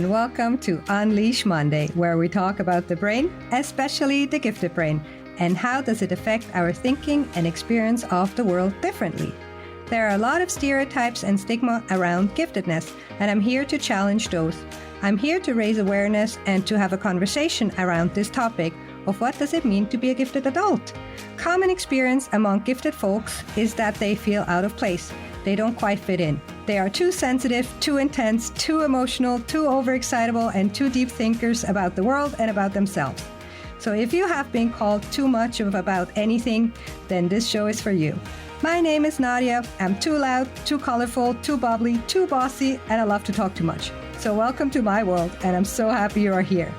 and welcome to Unleash Monday, where we talk about the brain, especially the gifted brain, and how does it affect our thinking and experience of the world differently. There are a lot of stereotypes and stigma around giftedness, and I'm here to challenge those. I'm here to raise awareness and to have a conversation around this topic of what does it mean to be a gifted adult. Common experience among gifted folks is that they feel out of place. They don't quite fit in. They are too sensitive, too intense, too emotional, too overexcitable, and too deep thinkers about the world and about themselves. So if you have been called too much about anything, then this show is for you. My name is Nadia. I'm too loud, too colorful, too bubbly, too bossy, and I love to talk too much. So welcome to my world, and I'm so happy you are here.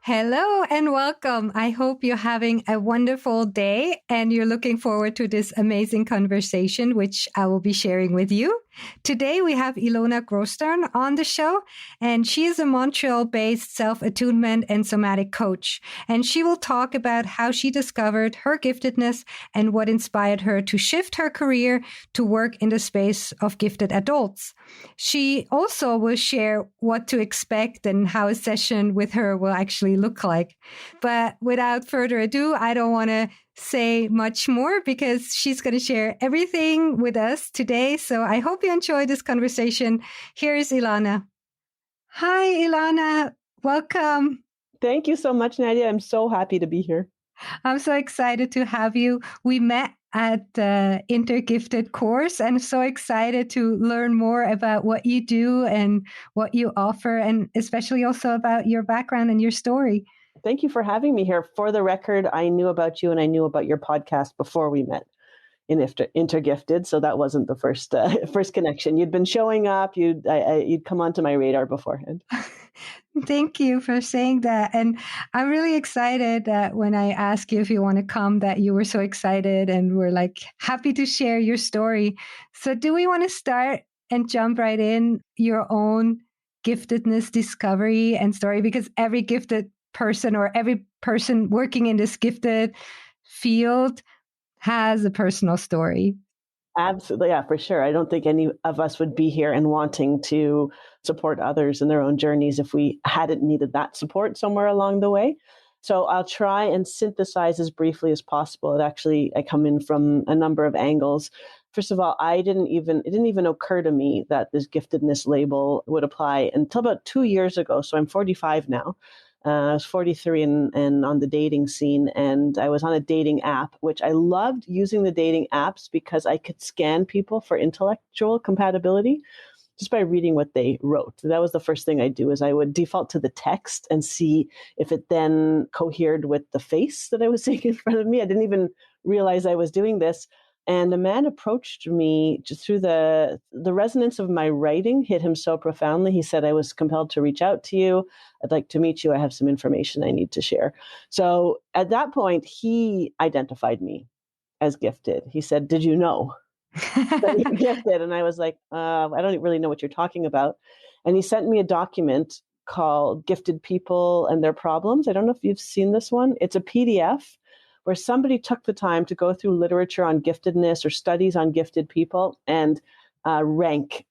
Hello and welcome. I hope you're having a wonderful day and you're looking forward to this amazing conversation, which I will be sharing with you. Today, we have Ilana Grostern on the show, and she is a Montreal-based self-attunement and somatic coach. And she will talk about how she discovered her giftedness and what inspired her to shift her career to work in the space of gifted adults. She also will share what to expect and how a session with her will actually look like. But without further ado, I don't want to say much more because she's going to share everything with us today. So I hope you enjoy this conversation. Here is Ilana. Hi, Ilana. Welcome. Thank you so much, Nadia. I'm so happy to be here. I'm so excited to have you. We met at the Intergifted course and so excited to learn more about what you do and what you offer, and especially also about your background and your story. Thank you for having me here. For the record, I knew about you and I knew about your podcast before we met in Intergifted, so that wasn't the first connection. You'd been showing up. You'd come onto my radar beforehand. Thank you for saying that. And I'm really excited that when I asked you if you want to come, that you were so excited and were like happy to share your story. So do we want to start and jump right in your own giftedness discovery and story? Because every gifted person or every person working in this gifted field has a personal story. Absolutely. Yeah, for sure. I don't think any of us would be here and wanting to support others in their own journeys if we hadn't needed that support somewhere along the way. So I'll try and synthesize as briefly as possible. I come in from a number of angles. First of all, it didn't even occur to me that this giftedness label would apply until about 2 years ago. So I'm 45 now. I was 43 and on the dating scene, and I was on a dating app, which I loved using the dating apps because I could scan people for intellectual compatibility just by reading what they wrote. That was the first thing I'd do, is I would default to the text and see if it then cohered with the face that I was seeing in front of me. I didn't even realize I was doing this. And a man approached me just through the resonance of my writing hit him so profoundly. He said, I was compelled to reach out to you. I'd like to meet you. I have some information I need to share. So at that point, he identified me as gifted. He said, did you know that you're gifted? And I was like, I don't really know what you're talking about. And he sent me a document called Gifted People and Their Problems. I don't know if you've seen this one. It's a PDF where somebody took the time to go through literature on giftedness or studies on gifted people and rank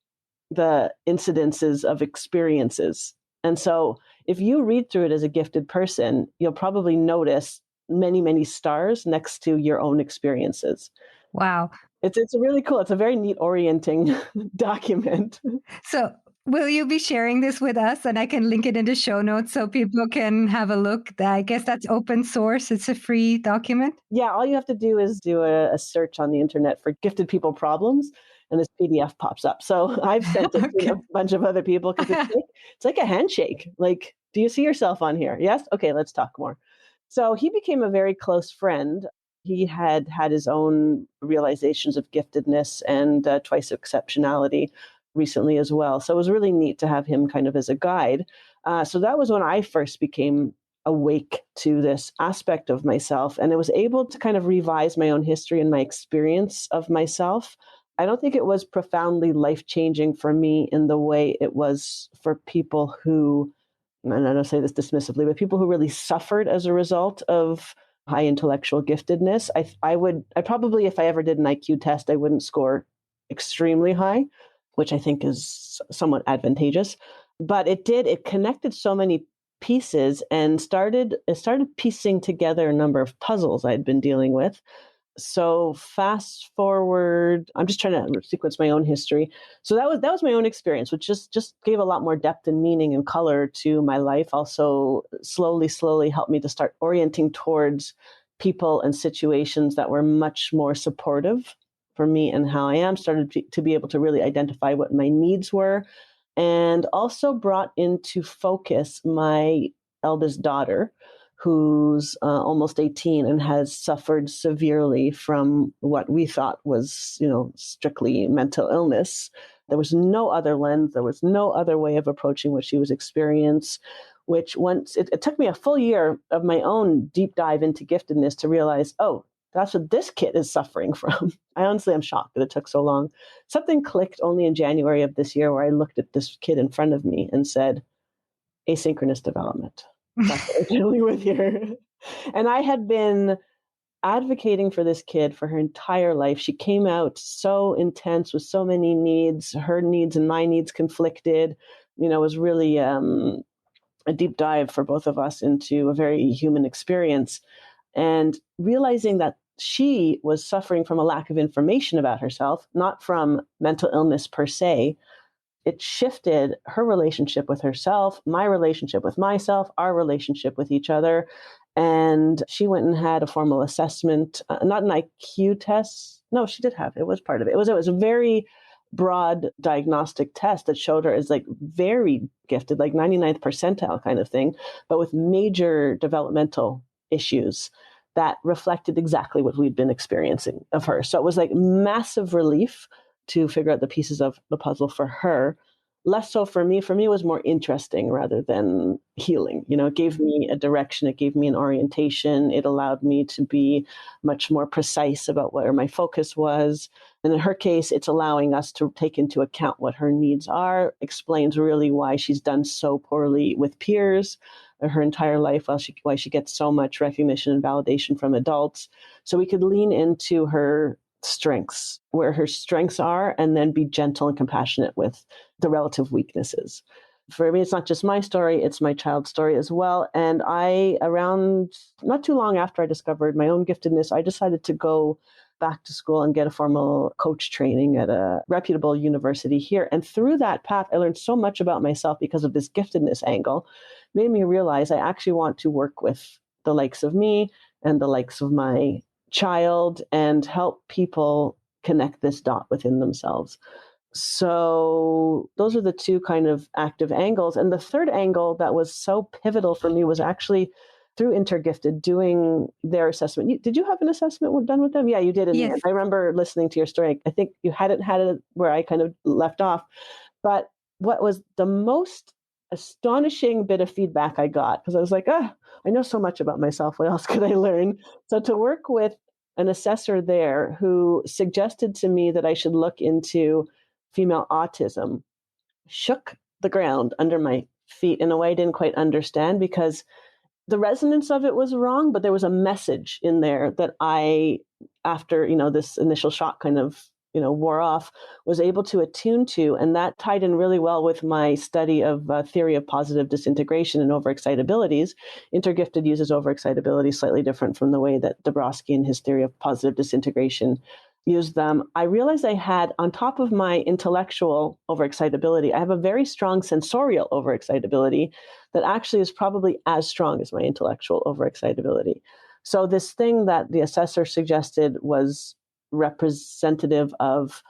the incidences of experiences. And so if you read through it as a gifted person, you'll probably notice many, many stars next to your own experiences. Wow. It's really cool. It's a very neat orienting document. So will you be sharing this with us? And I can link it in the show notes so people can have a look. I guess that's open source. It's a free document. Yeah, all you have to do is do a search on the internet for gifted people problems, and this PDF pops up. So I've sent it to a bunch of other people because it's like a handshake. Like, do you see yourself on here? Yes? Okay, let's talk more. So he became a very close friend. He had his own realizations of giftedness and twice exceptionality recently as well. So it was really neat to have him kind of as a guide. So that was when I first became awake to this aspect of myself, and I was able to kind of revise my own history and my experience of myself. I don't think it was profoundly life-changing for me in the way it was for people who, and I don't say this dismissively, but people who really suffered as a result of high intellectual giftedness. I probably, if I ever did an IQ test, I wouldn't score extremely high. which I think is somewhat advantageous. But it connected so many pieces and it started piecing together a number of puzzles I'd been dealing with. So fast forward, I'm just trying to sequence my own history. So that was my own experience, which just gave a lot more depth and meaning and color to my life. Also, slowly helped me to start orienting towards people and situations that were much more supportive for me and how I am. Started to be able to really identify what my needs were, and also brought into focus my eldest daughter, who's almost 18 and has suffered severely from what we thought was, strictly mental illness. There was no other lens. There was no other way of approaching what she was experiencing, which once it took me a full year of my own deep dive into giftedness to realize, oh, that's what this kid is suffering from. I honestly am shocked that it took so long. Something clicked only in January of this year where I looked at this kid in front of me and said, asynchronous development. That's what we're dealing with here. And I had been advocating for this kid for her entire life. She came out so intense with so many needs, her needs and my needs conflicted. It was really a deep dive for both of us into a very human experience. And realizing that she was suffering from a lack of information about herself, not from mental illness per se, it shifted her relationship with herself, my relationship with myself, our relationship with each other. And she went and had a formal assessment, not an IQ test. No, she did have, it was part of it. It was a very broad diagnostic test that showed her as like very gifted, like 99th percentile kind of thing, but with major developmental issues that reflected exactly what we'd been experiencing of her. So it was like massive relief to figure out the pieces of the puzzle for her. Less so for me. For me, it was more interesting rather than healing. It gave me a direction. It gave me an orientation. It allowed me to be much more precise about where my focus was. And in her case, it's allowing us to take into account what her needs are, explains really why she's done so poorly with peers her entire life, why she gets so much recognition and validation from adults. So we could lean into her strengths, where her strengths are, and then be gentle and compassionate with the relative weaknesses. For me, it's not just my story, it's my child's story as well. And around not too long after I discovered my own giftedness, I decided to go back to school and get a formal coach training at a reputable university here. And through that path, I learned so much about myself because of this giftedness angle. Made me realize I actually want to work with the likes of me and the likes of my child and help people connect this dot within themselves. So those are the two kind of active angles. And the third angle that was so pivotal for me was actually through Intergifted doing their assessment. Did you have an assessment done with them? Yeah, you did in the end. I remember listening to your story. I think you hadn't had it where I kind of left off. But what was the most astonishing bit of feedback I got, because I was like, I know so much about myself. What else could I learn? So to work with an assessor there who suggested to me that I should look into female autism shook the ground under my feet in a way I didn't quite understand, because the resonance of it was wrong, but there was a message in there that I, after, this initial shock kind of, wore off, was able to attune to. And that tied in really well with my study of theory of positive disintegration and over-excitabilities. Intergifted uses over-excitability slightly different from the way that Dabrowski and his theory of positive disintegration used them. I realized I had, on top of my intellectual overexcitability, I have a very strong sensorial overexcitability that actually is probably as strong as my intellectual overexcitability. So this thing that the assessor suggested was representative of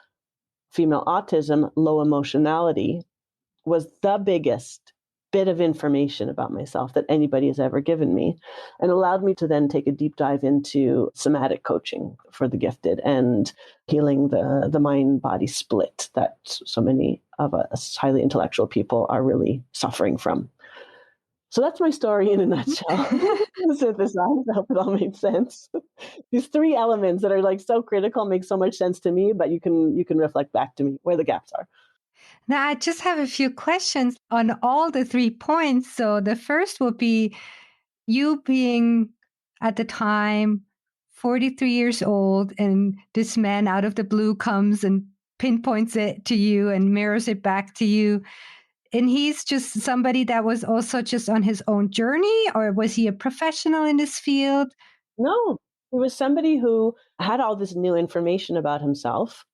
female autism, low emotionality, was the biggest bit of information about myself that anybody has ever given me, and allowed me to then take a deep dive into somatic coaching for the gifted and healing the mind-body split that so many of us highly intellectual people are really suffering from. So that's my story in a nutshell. Synthesized. I hope it all made sense. These three elements that are like so critical make so much sense to me, but you can reflect back to me where the gaps are. Now, I just have a few questions on all the 3 points. So the first would be you being at the time 43 years old, and this man out of the blue comes and pinpoints it to you and mirrors it back to you. And he's just somebody that was also just on his own journey, or was he a professional in this field? No, he was somebody who had all this new information about himself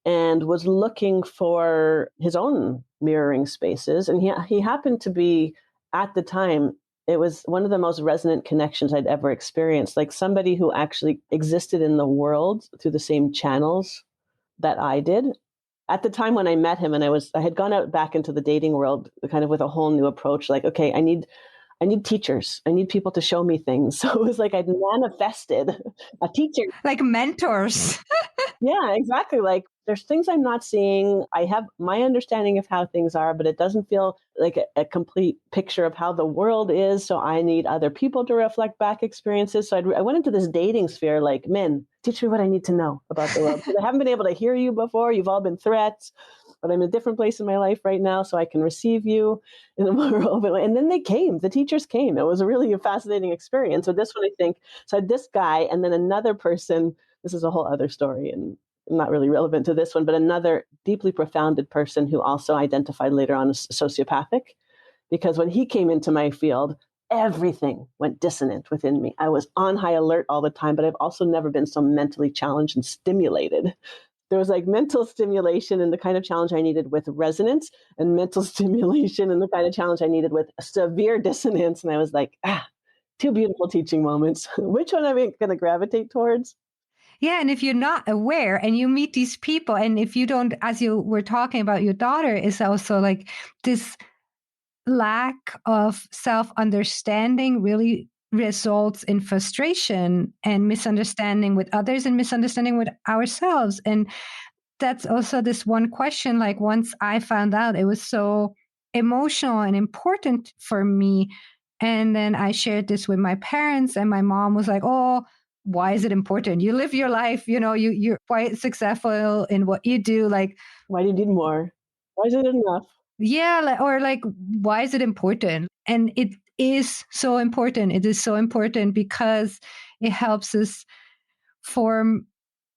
and was looking for his own mirroring spaces. And he happened to be, at the time, it was one of the most resonant connections I'd ever experienced, like somebody who actually existed in the world through the same channels that I did. At the time when I met him, and I had gone out back into the dating world kind of with a whole new approach, like, okay, I need teachers. I need people to show me things. So it was like I'd manifested a teacher. Like mentors. Yeah, exactly. Like there's things I'm not seeing. I have my understanding of how things are, but it doesn't feel like a complete picture of how the world is. So I need other people to reflect back experiences. So I went into this dating sphere like, men, teach me what I need to know about the world. Because I haven't been able to hear you before. You've all been threats, but I'm in a different place in my life right now, so I can receive you in a more open way. And then they came. The teachers came. It was a really fascinating experience. So this one, I think, so I had this guy and then another person. This is a whole other story and not really relevant to this one, but another deeply profounded person who also identified later on as sociopathic. Because when he came into my field, everything went dissonant within me. I was on high alert all the time, but I've also never been so mentally challenged and stimulated. There was like mental stimulation and the kind of challenge I needed with resonance, and mental stimulation and the kind of challenge I needed with severe dissonance. And I was like, two beautiful teaching moments. Which one am I going to gravitate towards? Yeah. And if you're not aware and you meet these people, and if you don't, as you were talking about your daughter, is also like this lack of self-understanding really results in frustration and misunderstanding with others and misunderstanding with ourselves. And that's also this one question, like once I found out, it was so emotional and important for me. And then I shared this with my parents, and my mom was like, oh, why is it important? You live your life, you're quite successful in what you do. Like, why do you need more? Why is it enough? Yeah, or like, why is it important? And it is so important. It is so important because it helps us form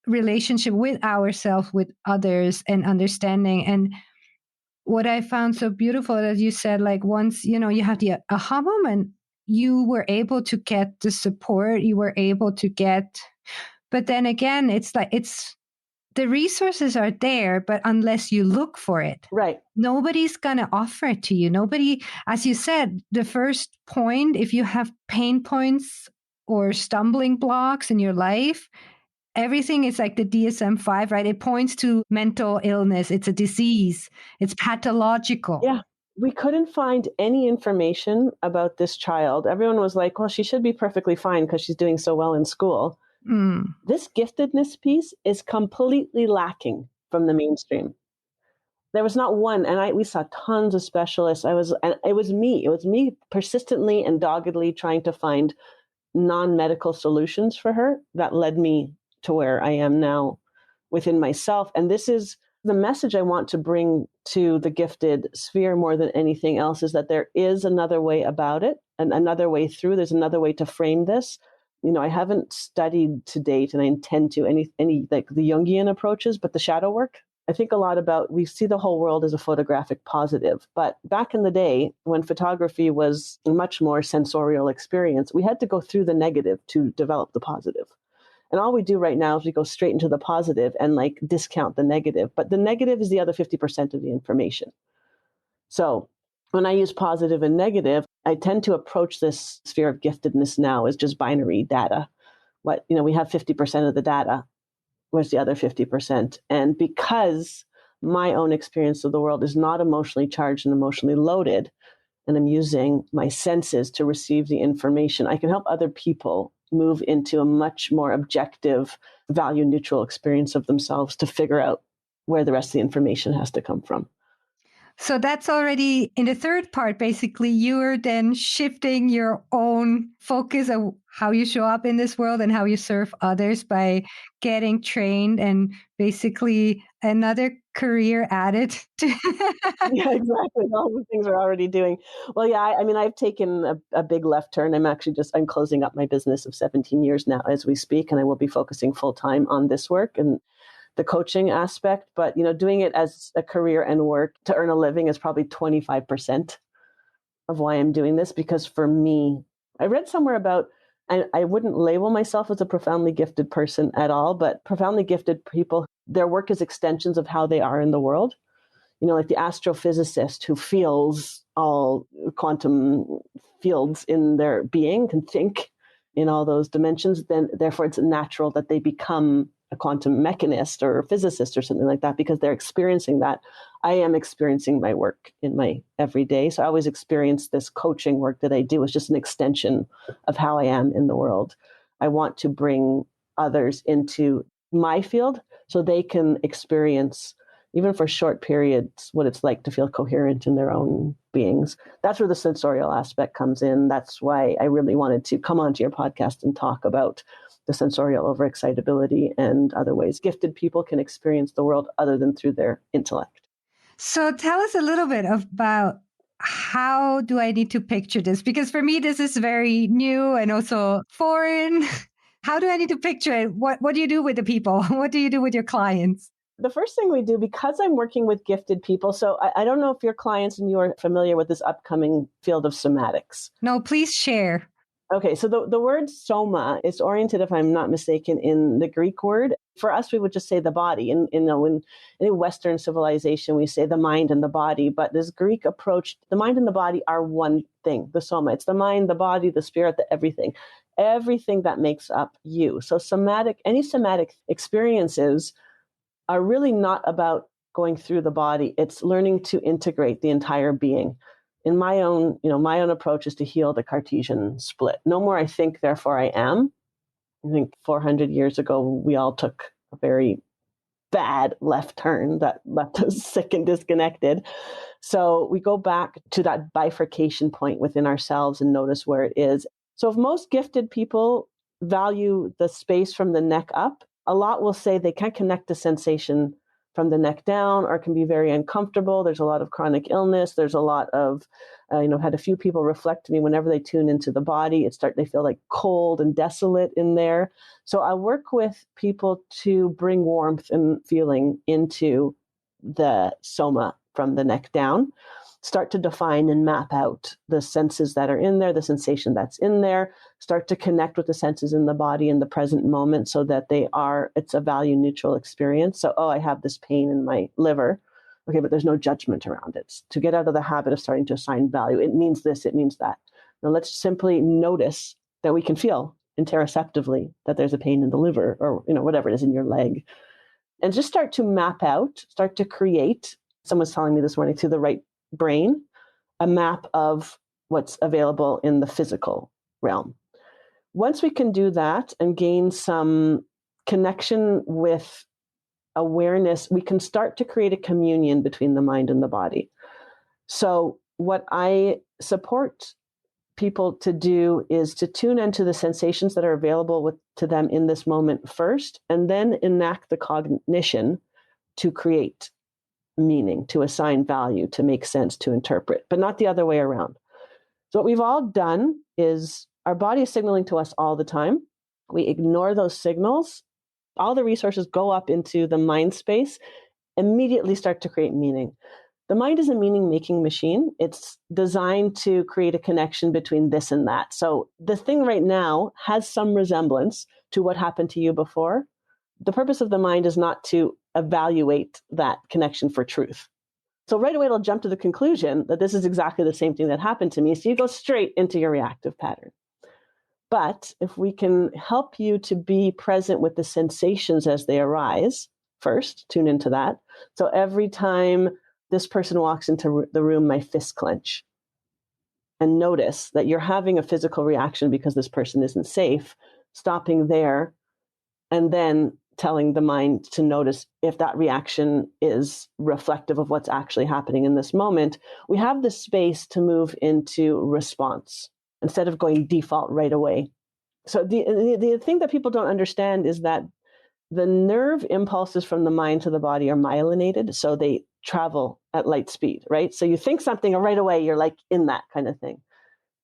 relationship with ourselves, with others, and understanding. And what I found so beautiful, as you said, like once, you have the aha moment, you were able to get the support, you were able to get, but then again, it's like, the resources are there, but unless you look for it, right, nobody's going to offer it to you. Nobody, as you said, the first point, if you have pain points or stumbling blocks in your life, everything is like the DSM-5, right? It points to mental illness. It's a disease. It's pathological. Yeah. We couldn't find any information about this child. Everyone was like, well, she should be perfectly fine because she's doing so well in school. This giftedness piece is completely lacking from the mainstream. There was not one, and we saw tons of specialists. And it was me persistently and doggedly trying to find non-medical solutions for her that led me to where I am now within myself. And this is the message I want to bring to the gifted sphere more than anything else, is that there is another way about it and another way through. There's another way to frame this. I haven't studied to date, and I intend to, any like the Jungian approaches, but the shadow work. I think a lot about, we see the whole world as a photographic positive. But back in the day, when photography was a much more sensorial experience, we had to go through the negative to develop the positive. And all we do right now is we go straight into the positive and like discount the negative. But the negative is the other 50% of the information. So when I use positive and negative, I tend to approach this sphere of giftedness now as just binary data. We have 50% of the data. Where's the other 50%? And because my own experience of the world is not emotionally charged and emotionally loaded, and I'm using my senses to receive the information, I can help other people move into a much more objective, value neutral experience of themselves to figure out where the rest of the information has to come from. So that's already in the third part. Basically, you're then shifting your own focus of how you show up in this world and how you serve others by getting trained, and basically another career added to. Yeah, exactly. All the things we're already doing. Well, yeah, I've taken a big left turn. I'm closing up my business of 17 years now as we speak, and I will be focusing full time on this work. And the coaching aspect, but doing it as a career and work to earn a living is probably 25% of why I'm doing this. Because for me, I read somewhere about, and I wouldn't label myself as a profoundly gifted person at all, but profoundly gifted people, their work is extensions of how they are in the world. Like the astrophysicist who feels all quantum fields in their being, can think in all those dimensions, then therefore it's natural that they become a quantum mechanist or a physicist or something like that, because they're experiencing that. I am experiencing my work in my everyday. So I always experience this coaching work that I do as just an extension of how I am in the world. I want to bring others into my field so they can experience, even for short periods, what it's like to feel coherent in their own beings. That's where the sensorial aspect comes in. That's why I really wanted to come onto your podcast and talk about the sensorial over-excitability and other ways gifted people can experience the world other than through their intellect. So tell us a little bit about how do I need to picture this? Because for me, this is very new and also foreign. How do I need to picture it? What do you do with the people? What do you do with your clients? The first thing we do, because I'm working with gifted people, so I don't know if your clients and you are familiar with this upcoming field of somatics. No, please share. Okay, so the word soma is oriented, if I'm not mistaken, in the Greek word. For us, we would just say the body. In any Western civilization, we say the mind and the body. But this Greek approach, the mind and the body are one thing, the soma. It's the mind, the body, the spirit, the everything that makes up you. So any somatic experiences are really not about going through the body. It's learning to integrate the entire being. In my own approach is to heal the Cartesian split. No more I think, therefore I am. I think 400 years ago, we all took a very bad left turn that left us sick and disconnected. So we go back to that bifurcation point within ourselves and notice where it is. So if most gifted people value the space from the neck up, a lot will say they can't connect the sensation from the neck down, or can be very uncomfortable. There's a lot of chronic illness. There's a lot of, had a few people reflect to me whenever they tune into the body, they feel like cold and desolate in there. So I work with people to bring warmth and feeling into the soma from the neck down, start to define and map out the senses that are in there, the sensation that's in there, start to connect with the senses in the body in the present moment so that it's a value neutral experience. So, I have this pain in my liver. Okay, but there's no judgment around it. To get out of the habit of starting to assign value, it means this, it means that. Now let's simply notice that we can feel interoceptively that there's a pain in the liver or, whatever it is in your leg. And just start to map out, start to create. Someone's telling me this morning, through the right brain, a map of what's available in the physical realm. Once we can do that and gain some connection with awareness, we can start to create a communion between the mind and the body. So what I support people to do is to tune into the sensations that are available to them in this moment first, and then enact the cognition to create meaning, to assign value, to make sense, to interpret, but not the other way around. So what we've all done is our body is signaling to us all the time. We ignore those signals. All the resources go up into the mind space, immediately start to create meaning. The mind is a meaning-making machine. It's designed to create a connection between this and that. So the thing right now has some resemblance to what happened to you before. The purpose of the mind is not to evaluate that connection for truth. So right away, it'll jump to the conclusion that this is exactly the same thing that happened to me. So you go straight into your reactive pattern. But if we can help you to be present with the sensations as they arise, first, tune into that. So every time this person walks into the room, my fists clench. And notice that you're having a physical reaction because this person isn't safe, stopping there, and then telling the mind to notice if that reaction is reflective of what's actually happening in this moment. We have the space to move into response instead of going default right away. So the thing that people don't understand is that the nerve impulses from the mind to the body are myelinated, so they travel at light speed, right? So you think something and right away you're like in that kind of thing.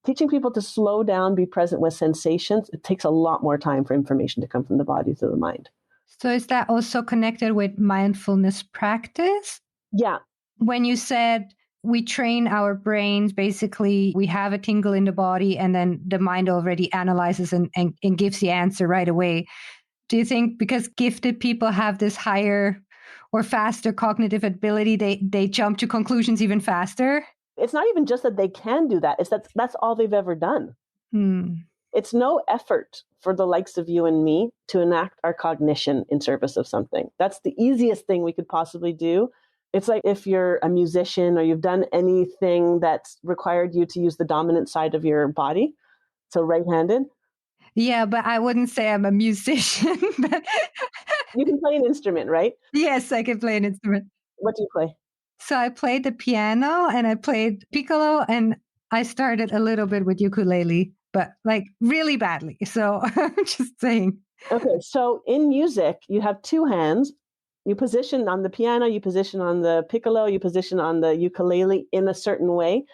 Teaching people to slow down, be present with sensations, it takes a lot more time for information to come from the body to the mind. So is that also connected with mindfulness practice? Yeah. When you said we train our brains, basically we have a tingle in the body and then the mind already analyzes and gives the answer right away. Do you think because gifted people have this higher or faster cognitive ability, they jump to conclusions even faster? It's not even just that they can do that. It's that's all they've ever done. It's no effort for the likes of you and me to enact our cognition in service of something. That's the easiest thing we could possibly do. It's like if you're a musician or you've done anything that's required you to use the dominant side of your body, so right-handed. Yeah, but I wouldn't say I'm a musician. But You can play an instrument, right? yes, I can play an instrument. What do you play? So I played the piano and I played piccolo and I started a little bit with ukulele, but like really badly. So I'm just saying. Okay, so in music, you have two hands. You position on the piano, you position on the piccolo, you position on the ukulele in a certain way,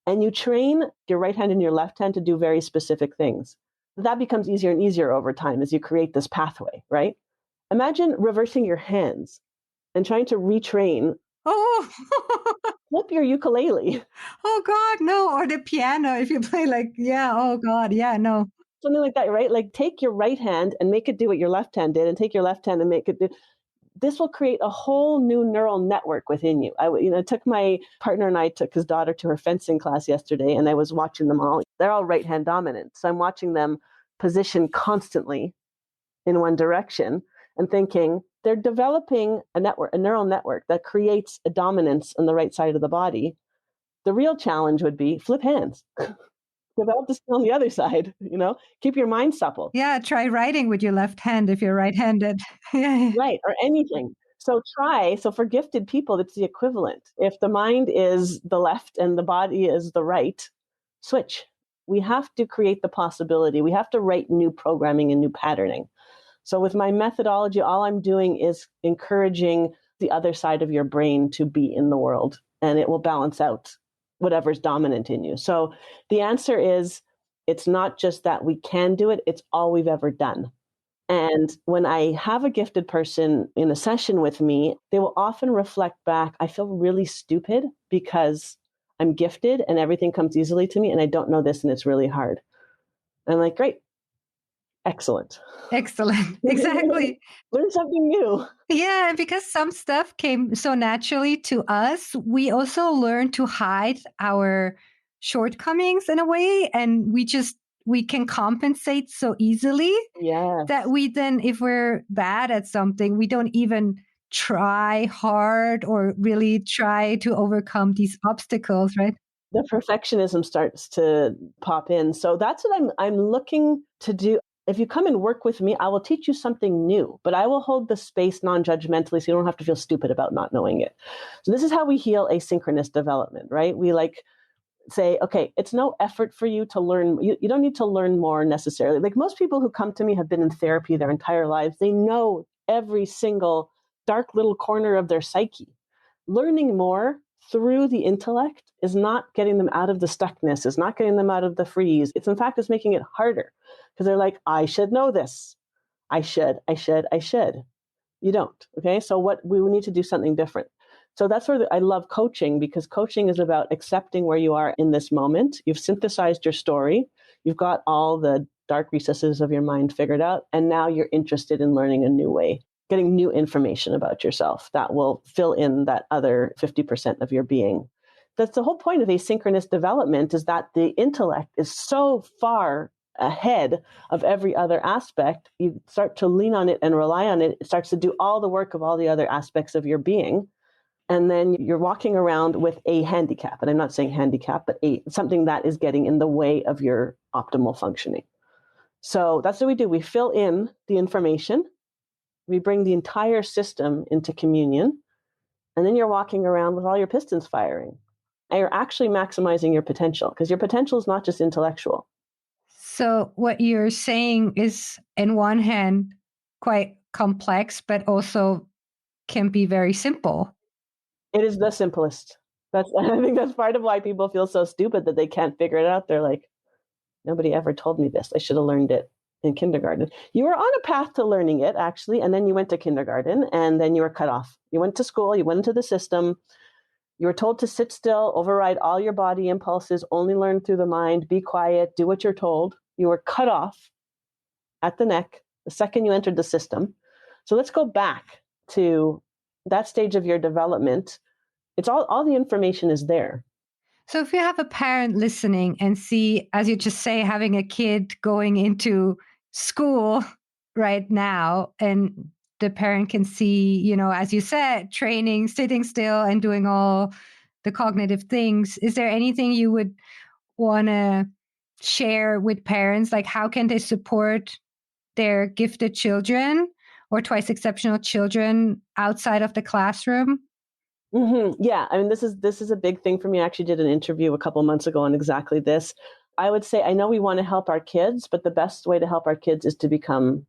and you train your right hand and your left hand to do very specific things. That becomes easier and easier over time as you create this pathway, right? Imagine reversing your hands and trying to retrain. Oh, Flip your ukulele. oh God, no. Or the piano, if you play like, yeah, oh God, yeah, no. Something like that, right? Like take your right hand and make it do what your left hand did, and take your left hand and make it do. This will create a whole new neural network within you. I took my partner and I took his daughter to her fencing class yesterday, and I was watching them all. They're all right hand dominant. So I'm watching them position constantly in one direction and thinking they're developing a network, a neural network that creates a dominance on the right side of the body. The real challenge would be flip hands. Develop the skill on the other side, keep your mind supple. Yeah, try writing with your left hand if you're right-handed. Yeah. Right, or anything. So for gifted people, it's the equivalent. If the mind is the left and the body is the right, switch. We have to create the possibility. We have to write new programming and new patterning. So with my methodology, all I'm doing is encouraging the other side of your brain to be in the world, and it will balance out whatever's dominant in you. So the answer is, it's not just that we can do it, it's all we've ever done. And when I have a gifted person in a session with me, they will often reflect back, I feel really stupid because I'm gifted and everything comes easily to me and I don't know this and it's really hard. I'm like, great. Excellent. Excellent. Exactly. Learn something new. Yeah, and because some stuff came so naturally to us, we also learn to hide our shortcomings in a way. And we can compensate so easily Yes. that we then, if we're bad at something, we don't even try hard or really try to overcome these obstacles, right? The perfectionism starts to pop in. So that's what I'm looking to do. If you come and work with me, I will teach you something new, but I will hold the space non-judgmentally so you don't have to feel stupid about not knowing it. So this is how we heal asynchronous development, right? We say, okay, it's no effort for you to learn. You don't need to learn more necessarily. Like most people who come to me have been in therapy their entire lives. They know every single dark little corner of their psyche. Learning more through the intellect is not getting them out of the stuckness, is not getting them out of the freeze. It's in fact, it's making it harder because they're like, I should know this. I should. You don't. Okay. So we need to do something different. So that's where I love coaching, because coaching is about accepting where you are in this moment. You've synthesized your story. You've got all the dark recesses of your mind figured out. And now you're interested in learning a new way, getting new information about yourself that will fill in that other 50% of your being. That's the whole point of asynchronous development, is that the intellect is so far ahead of every other aspect. You start to lean on it and rely on it. It starts to do all the work of all the other aspects of your being. And then you're walking around with a handicap. And I'm not saying handicap, but something that is getting in the way of your optimal functioning. So that's what we do. We fill in the information. We bring the entire system into communion. And then you're walking around with all your pistons firing. And you're actually maximizing your potential, because your potential is not just intellectual. So what you're saying is, in one hand, quite complex, but also can be very simple. It is the simplest. I think that's part of why people feel so stupid that they can't figure it out. They're like, nobody ever told me this. I should have learned it in kindergarten. You were on a path to learning it, actually, and then you went to kindergarten, and then you were cut off. You went to school, you went into the system, you were told to sit still, override all your body impulses, only learn through the mind, be quiet, do what you're told. You were cut off at the neck the second you entered the system. So let's go back to that stage of your development. It's all the information is there. So if you have a parent listening and see, as you just say, having a kid going into school right now, and the parent can see, as you said, training, sitting still and doing all the cognitive things, is there anything you would want to share with parents? Like, how can they support their gifted children or twice exceptional children outside of the classroom? Mm-hmm. Yeah, I mean, this is a big thing for me. I actually did an interview a couple of months ago on exactly this. I would say, I know we want to help our kids, but the best way to help our kids is to become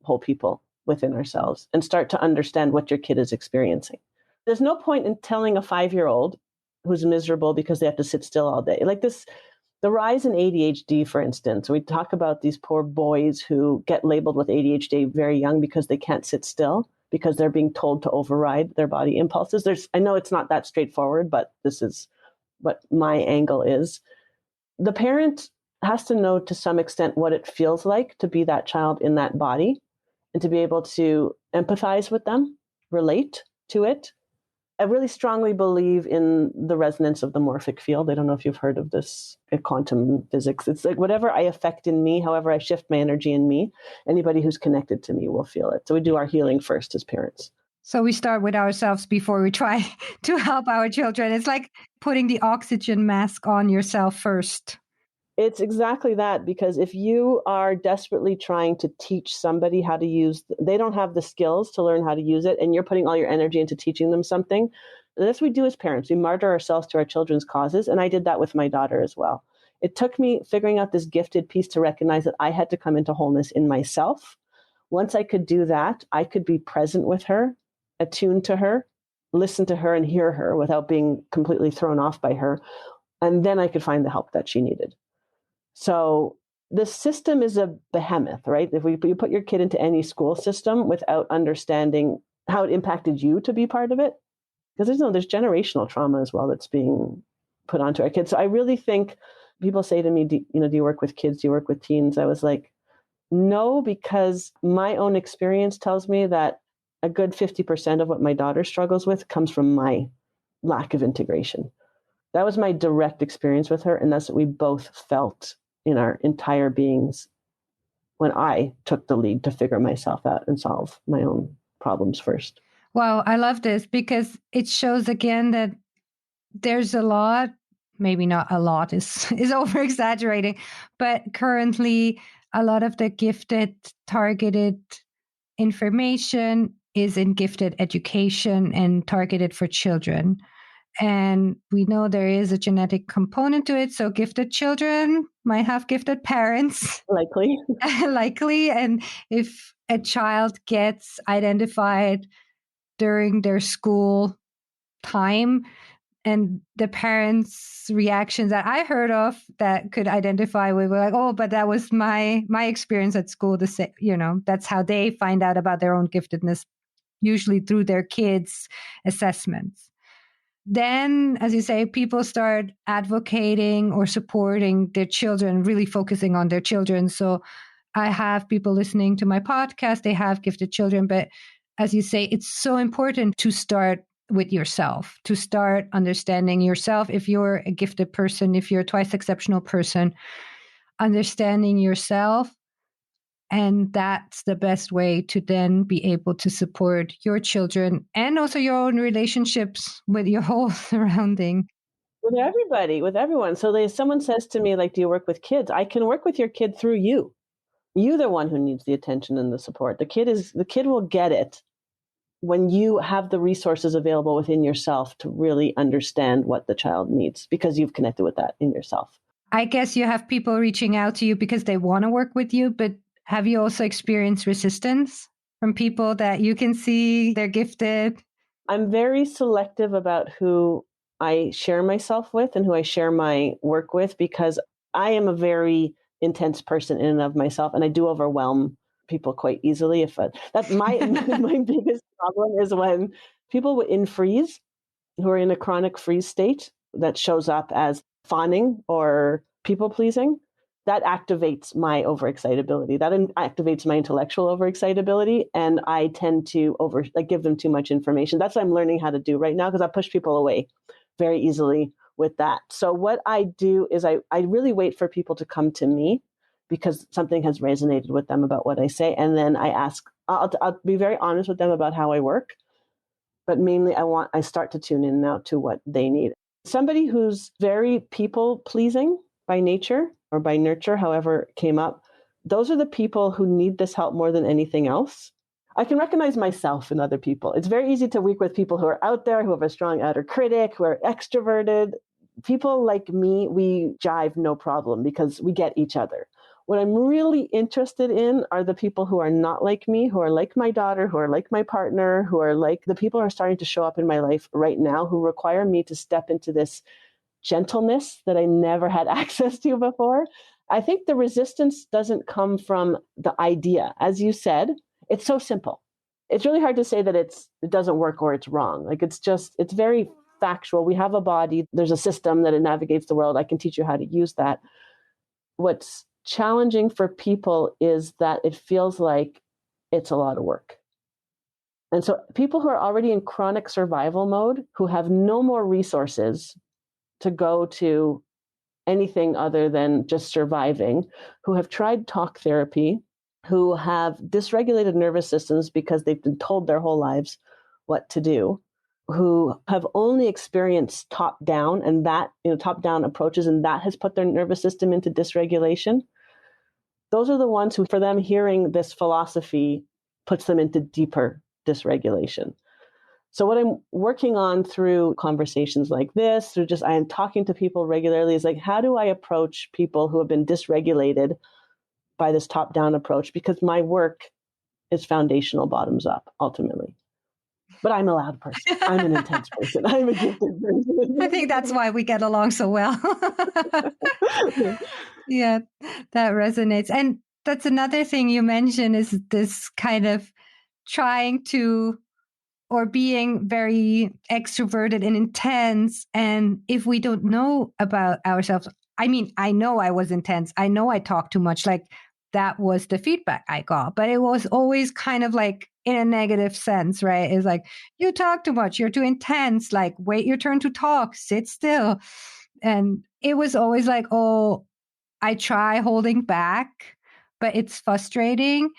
whole people within ourselves and start to understand what your kid is experiencing. There's no point in telling a 5-year-old who's miserable because they have to sit still all day. Like this, the rise in ADHD, for instance, we talk about these poor boys who get labeled with ADHD very young because they can't sit still, because they're being told to override their body impulses. I know it's not that straightforward, but this is what my angle is. The parent has to know to some extent what it feels like to be that child in that body and to be able to empathize with them, relate to it. I really strongly believe in the resonance of the morphic field. I don't know if you've heard of this quantum physics. It's like whatever I affect in me, however I shift my energy in me, anybody who's connected to me will feel it. So we do our healing first as parents. So we start with ourselves before we try to help our children. It's like putting the oxygen mask on yourself first. It's exactly that, because if you are desperately trying to teach somebody how to use, they don't have the skills to learn how to use it, and you're putting all your energy into teaching them something. That's what we do as parents. We martyr ourselves to our children's causes, and I did that with my daughter as well. It took me figuring out this gifted piece to recognize that I had to come into wholeness in myself. Once I could do that, I could be present with her, attuned to her, listen to her and hear her without being completely thrown off by her. And then I could find the help that she needed. So the system is a behemoth, right? If you put your kid into any school system without understanding how it impacted you to be part of it, because there's generational trauma as well that's being put onto our kids. So I really think people say to me, do you work with kids? Do you work with teens? I was like, no, because my own experience tells me that a good 50% of what my daughter struggles with comes from my lack of integration. That was my direct experience with her. And that's what we both felt in our entire beings when I took the lead to figure myself out and solve my own problems first. Wow, I love this because it shows again that there's a lot, maybe not a lot is over exaggerating, but currently a lot of the gifted targeted information is in gifted education and targeted for children. And we know there is a genetic component to it. So gifted children might have gifted parents. Likely. Likely. And if a child gets identified during their school time, and the parents' reactions that I heard of that could identify with were like, oh, but that was my experience at school. That's how they find out about their own giftedness, usually through their kids' assessments. Then, as you say, people start advocating or supporting their children, really focusing on their children. So I have people listening to my podcast, they have gifted children. But as you say, it's so important to start with yourself, to start understanding yourself. If you're a gifted person, if you're a twice exceptional person, understanding yourself. And that's the best way to then be able to support your children and also your own relationships with your whole surrounding. With everybody, with everyone. So someone says to me, like, do you work with kids? I can work with your kid through you. You're the one who needs the attention and the support. The kid will get it when you have the resources available within yourself to really understand what the child needs, because you've connected with that in yourself. I guess you have people reaching out to you because they want to work with you, but have you also experienced resistance from people that you can see they're gifted? I'm very selective about who I share myself with and who I share my work with, because I am a very intense person in and of myself, and I do overwhelm people quite easily. That's my my biggest problem is when people in freeze, who are in a chronic freeze state that shows up as fawning or people pleasing, that activates my overexcitability. That activates my intellectual overexcitability, and I tend to give them too much information. That's what I'm learning how to do right now, because I push people away very easily with that. So what I do is I really wait for people to come to me because something has resonated with them about what I say, and then I ask. I'll be very honest with them about how I work, but mainly I start to tune in now to what they need. Somebody who's very people pleasing by nature or by nurture, however it came up, those are the people who need this help more than anything else. I can recognize myself in other people. It's very easy to work with people who are out there, who have a strong outer critic, who are extroverted. People like me, we jive no problem because we get each other. What I'm really interested in are the people who are not like me, who are like my daughter, who are like my partner, who are like the people who are starting to show up in my life right now, who require me to step into this gentleness that I never had access to before. I think the resistance doesn't come from the idea. As you said, it's so simple. It's really hard to say that it doesn't work or it's wrong. Like it's very factual. We have a body. There's a system that it navigates the world. I can teach you how to use that. What's challenging for people is that it feels like it's a lot of work. And so people who are already in chronic survival mode, who have no more resources to go to anything other than just surviving, who have tried talk therapy, who have dysregulated nervous systems because they've been told their whole lives what to do, who have only experienced top-down and that, top-down approaches, and that has put their nervous system into dysregulation. Those are the ones who, for them, hearing this philosophy puts them into deeper dysregulation. So what I'm working on through conversations like this, I am talking to people regularly, is like, how do I approach people who have been dysregulated by this top-down approach? Because my work is foundational, bottoms up, ultimately. But I'm a loud person. I'm an intense person. I'm a gifted person. I think that's why we get along so well. Yeah, that resonates. And that's another thing you mentioned is this kind of trying to, or being very extroverted and intense. And if we don't know about ourselves, I mean, I know I was intense. I know I talked too much. Like that was the feedback I got, but it was always kind of like in a negative sense, right? It's like, you talk too much. You're too intense. Like, wait your turn to talk, sit still. And it was always like, oh, I try holding back, but it's frustrating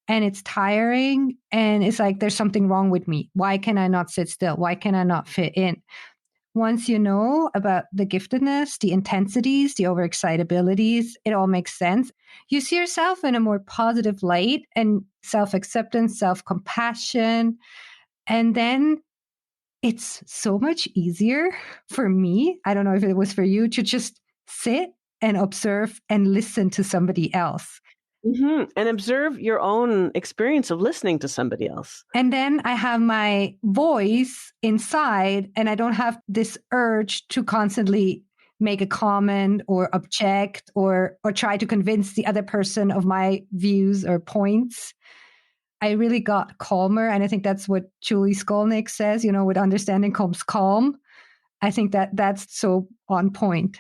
and it's tiring. And it's like, there's something wrong with me. Why can I not sit still? Why can I not fit in? Once you know about the giftedness, the intensities, the overexcitabilities, it all makes sense. You see yourself in a more positive light and self-acceptance, self-compassion. And then it's so much easier for me, I don't know if it was for you, to just sit and observe and listen to somebody else. Mm-hmm. And observe your own experience of listening to somebody else. And then I have my voice inside and I don't have this urge to constantly make a comment or object or try to convince the other person of my views or points. I really got calmer. And I think that's what Julie Skolnick says, with understanding comes calm. I think that's so on point.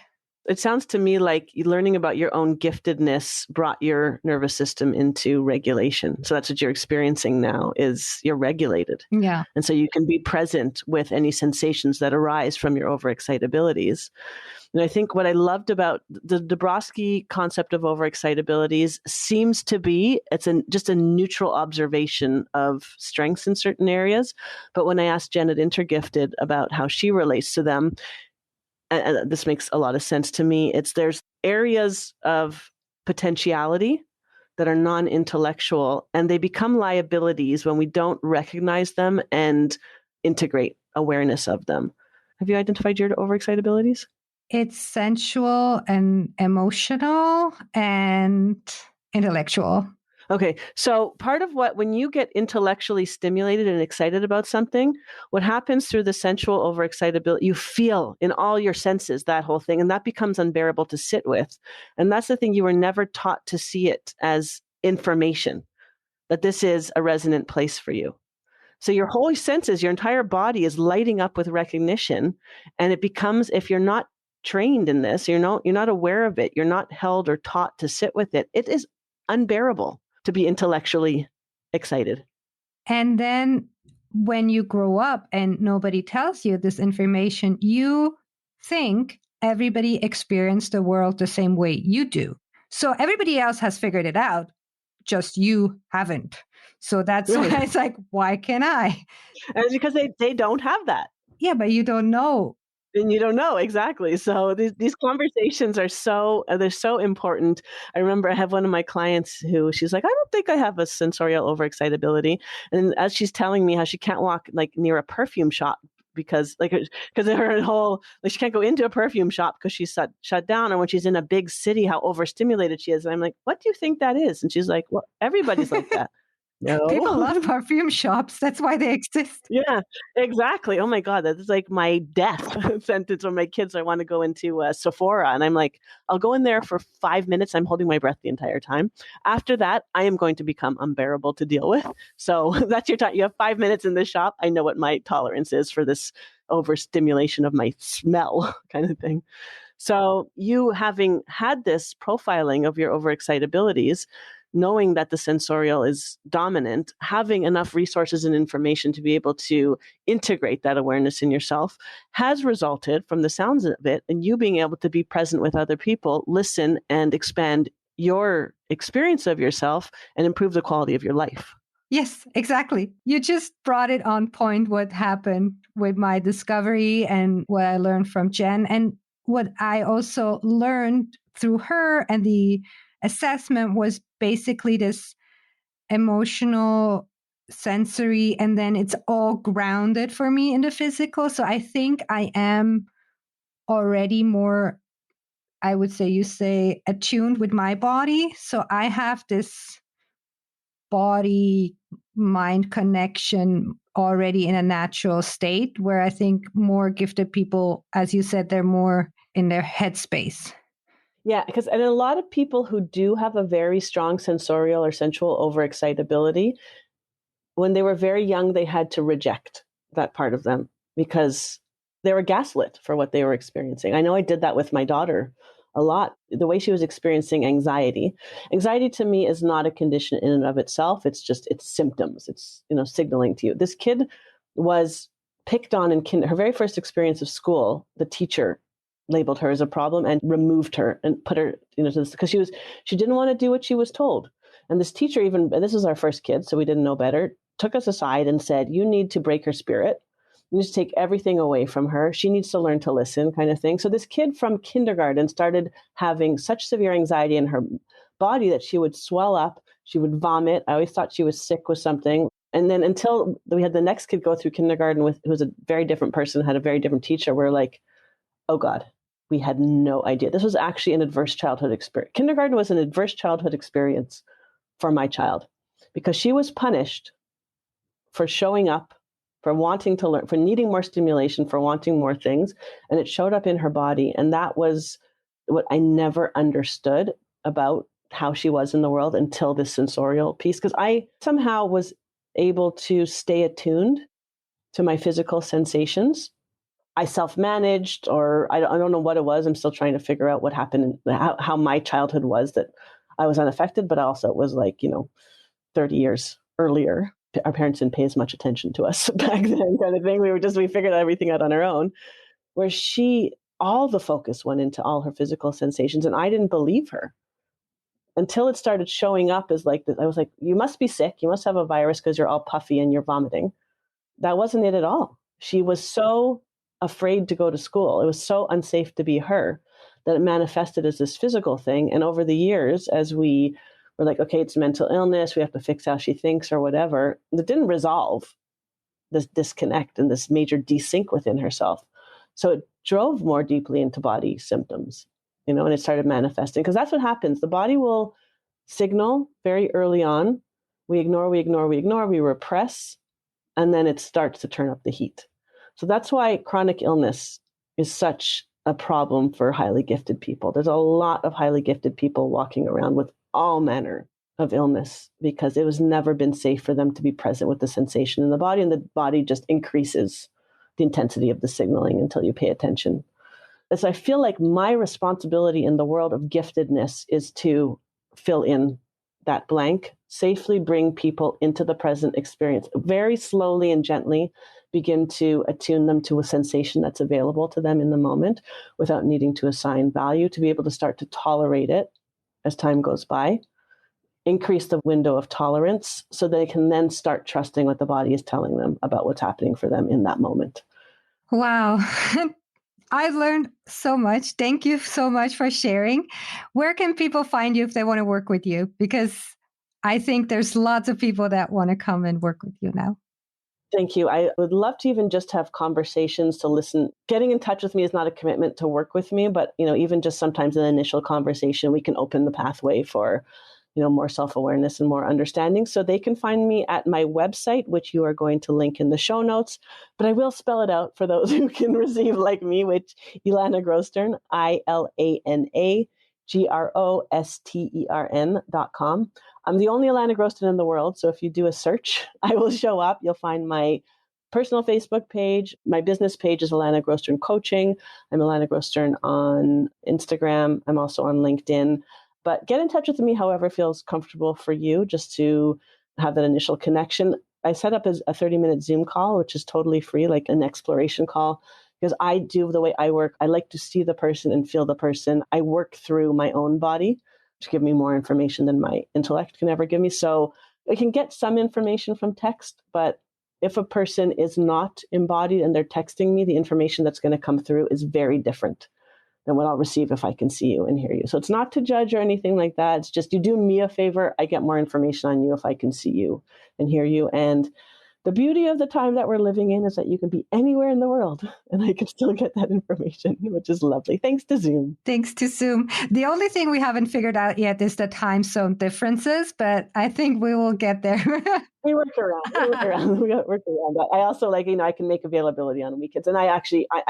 It sounds to me like learning about your own giftedness brought your nervous system into regulation. So that's what you're experiencing now, is you're regulated. Yeah. And so you can be present with any sensations that arise from your overexcitabilities. And I think what I loved about the Dabrowski concept of overexcitabilities seems to be, just a neutral observation of strengths in certain areas. But when I asked Janet Intergifted about how she relates to them, and this makes a lot of sense to me, there's areas of potentiality that are non-intellectual, and they become liabilities when we don't recognize them and integrate awareness of them. Have you identified your overexcitabilities? It's sensual and emotional and intellectual. Okay. So part of when you get intellectually stimulated and excited about something, what happens through the sensual overexcitability, you feel in all your senses that whole thing, and that becomes unbearable to sit with. And that's the thing, you were never taught to see it as information, that this is a resonant place for you. So your whole senses, your entire body is lighting up with recognition. And it becomes, if you're not trained in this, you're not aware of it, you're not held or taught to sit with it, it is unbearable to be intellectually excited. And then when you grow up and nobody tells you this information, you think everybody experienced the world the same way you do. So everybody else has figured it out, just you haven't. So that's why it's like, why can't I? And it's because they don't have that. Yeah, but you don't know. And you don't know, exactly. So these conversations are they're so important. I remember I have one of my clients who she's like, I don't think I have a sensorial overexcitability. And as she's telling me how she can't walk like near a perfume shop because her whole, like, she can't go into a perfume shop because she's shut down. And when she's in a big city, how overstimulated she is. And I'm like, what do you think that is? And she's like, well, everybody's like that. No. People love perfume shops. That's why they exist. Yeah, exactly. Oh my God, that's like my death sentence when my kids, I want to go into Sephora. And I'm like, I'll go in there for 5 minutes. I'm holding my breath the entire time. After that, I am going to become unbearable to deal with. So that's your time. You have 5 minutes in this shop. I know what my tolerance is for this overstimulation of my smell kind of thing. So you, having had this profiling of your overexcitabilities, knowing that the sensorial is dominant, having enough resources and information to be able to integrate that awareness in yourself has resulted, from the sounds of it, in you being able to be present with other people, listen, and expand your experience of yourself and improve the quality of your life. Yes, exactly. You just brought it on point, what happened with my discovery and what I learned from Jen, and what I also learned through her and the assessment was basically this emotional, sensory, and then it's all grounded for me in the physical. So I think I am already more, I would say, you say, attuned with my body. So I have this body mind connection already in a natural state, where I think more gifted people, as you said, they're more in their headspace. Yeah, and a lot of people who do have a very strong sensorial or sensual overexcitability, when they were very young, they had to reject that part of them because they were gaslit for what they were experiencing. I know I did that with my daughter a lot. The way she was experiencing anxiety. Anxiety to me is not a condition in and of itself. It's symptoms. It's, signaling to you. This kid was picked on in her very first experience of school. The teacher labeled her as a problem and removed her and put her, because she didn't want to do what she was told. And this teacher, and this was our first kid, so we didn't know better, took us aside and said, you need to break her spirit. You need to take everything away from her. She needs to learn to listen, kind of thing. So this kid from kindergarten started having such severe anxiety in her body that she would swell up, she would vomit. I always thought she was sick with something. And then until we had the next kid go through kindergarten who was a very different person, had a very different teacher, we're like, oh God, we had no idea. This was actually an adverse childhood experience. Kindergarten was an adverse childhood experience for my child because she was punished for showing up, for wanting to learn, for needing more stimulation, for wanting more things. And it showed up in her body. And that was what I never understood about how she was in the world until this sensorial piece, because I somehow was able to stay attuned to my physical sensations. I self-managed, or I don't know what it was. I'm still trying to figure out what happened, how my childhood was, that I was unaffected, but also it was like, 30 years earlier. Our parents didn't pay as much attention to us back then, kind of thing. We figured everything out on our own, where all the focus went into all her physical sensations. And I didn't believe her until it started showing up as like, I was like, you must be sick. You must have a virus because you're all puffy and you're vomiting. That wasn't it at all. She was so afraid to go to school. It was so unsafe to be her that it manifested as this physical thing. And over the years, as we were like, okay, it's mental illness, we have to fix how she thinks or whatever, it didn't resolve this disconnect and this major desync within herself. So it drove more deeply into body symptoms, and it started manifesting, because that's what happens. The body will signal very early on. We ignore, we repress, and then it starts to turn up the heat. So that's why chronic illness is such a problem for highly gifted people. There's a lot of highly gifted people walking around with all manner of illness because it was never been safe for them to be present with the sensation in the body, and the body just increases the intensity of the signaling until you pay attention. And so I feel like my responsibility in the world of giftedness is to fill in that blank, safely bring people into the present experience, very slowly and gently begin to attune them to a sensation that's available to them in the moment without needing to assign value, to be able to start to tolerate it as time goes by, increase the window of tolerance so they can then start trusting what the body is telling them about what's happening for them in that moment. Wow. I've learned so much. Thank you so much for sharing. Where can people find you if they want to work with you? Because I think there's lots of people that want to come and work with you now. Thank you. I would love to even just have conversations to listen. Getting in touch with me is not a commitment to work with me, but even just sometimes in an initial conversation, we can open the pathway for more self-awareness and more understanding. So they can find me at my website, which you are going to link in the show notes, but I will spell it out for those who can receive like me, which Ilana Grostern, ILANAGROSTERN.com. I'm the only Ilana Grostern in the world. So if you do a search, I will show up. You'll find my personal Facebook page. My business page is Ilana Grostern Coaching. I'm Ilana Grostern on Instagram. I'm also on LinkedIn. But get in touch with me however feels comfortable for you, just to have that initial connection. I set up as a 30-minute Zoom call, which is totally free, like an exploration call, because I do the way I work. I like to see the person and feel the person. I work through my own body to give me more information than my intellect can ever give me. So I can get some information from text, but if a person is not embodied and they're texting me, the information that's going to come through is very different than what I'll receive if I can see you and hear you. So it's not to judge or anything like that. It's just you do me a favor. I get more information on you if I can see you and hear you. And the beauty of the time that we're living in is that you can be anywhere in the world and I can still get that information, which is lovely. Thanks to Zoom. Thanks to Zoom. The only thing we haven't figured out yet is the time zone differences, but I think we will get there. We work around that. I also I can make availability on weekends. And I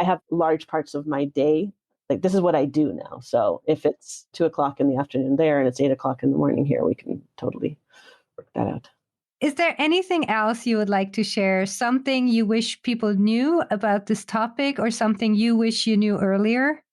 have large parts of my day. Like this is what I do now. So if it's 2:00 in the afternoon there and it's 8:00 in the morning here, we can totally work that out. Is there anything else you would like to share? Something you wish people knew about this topic or something you wish you knew earlier?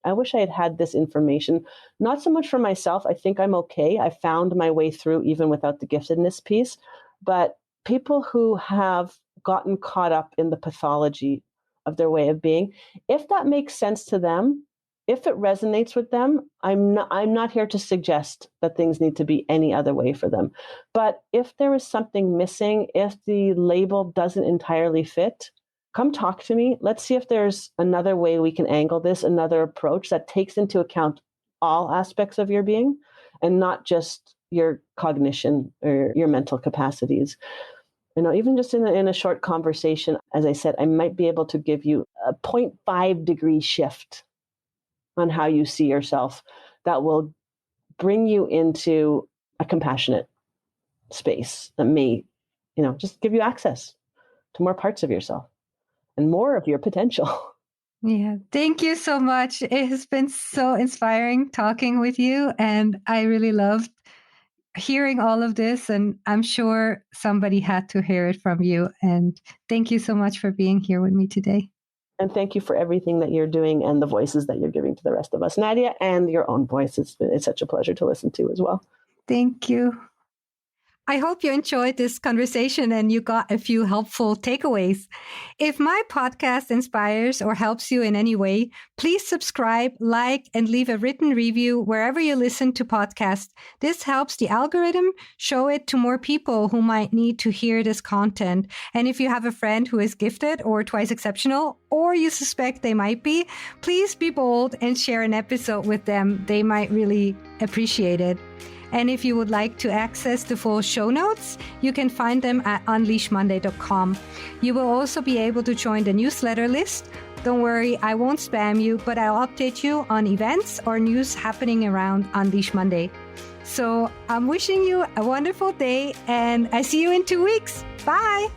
I wish I had this information, not so much for myself. I think I'm okay. I found my way through even without the giftedness piece, but people who have gotten caught up in the pathology of their way of being, if that makes sense to them, if it resonates with them, I'm not here to suggest that things need to be any other way for them. But if there is something missing, if the label doesn't entirely fit, come talk to me. Let's see if there's another way we can angle this, another approach that takes into account all aspects of your being and not just your cognition or your mental capacities. Even just in a short conversation, as I said, I might be able to give you a 0.5 degree shift on how you see yourself that will bring you into a compassionate space that may, just give you access to more parts of yourself and more of your potential. Yeah. Thank you so much. It has been so inspiring talking with you. And I really loved hearing all of this. And I'm sure somebody had to hear it from you. And thank you so much for being here with me today. And thank you for everything that you're doing and the voices that you're giving to the rest of us, Nadia, and your own voice. It's such a pleasure to listen to as well. Thank you. I hope you enjoyed this conversation and you got a few helpful takeaways. If my podcast inspires or helps you in any way, please subscribe, like, and leave a written review wherever you listen to podcasts. This helps the algorithm show it to more people who might need to hear this content. And if you have a friend who is gifted or twice exceptional, or you suspect they might be, please be bold and share an episode with them. They might really appreciate it. And if you would like to access the full show notes, you can find them at unleashmonday.com. You will also be able to join the newsletter list. Don't worry, I won't spam you, but I'll update you on events or news happening around Unleash Monday. So I'm wishing you a wonderful day, and I see you in 2 weeks. Bye.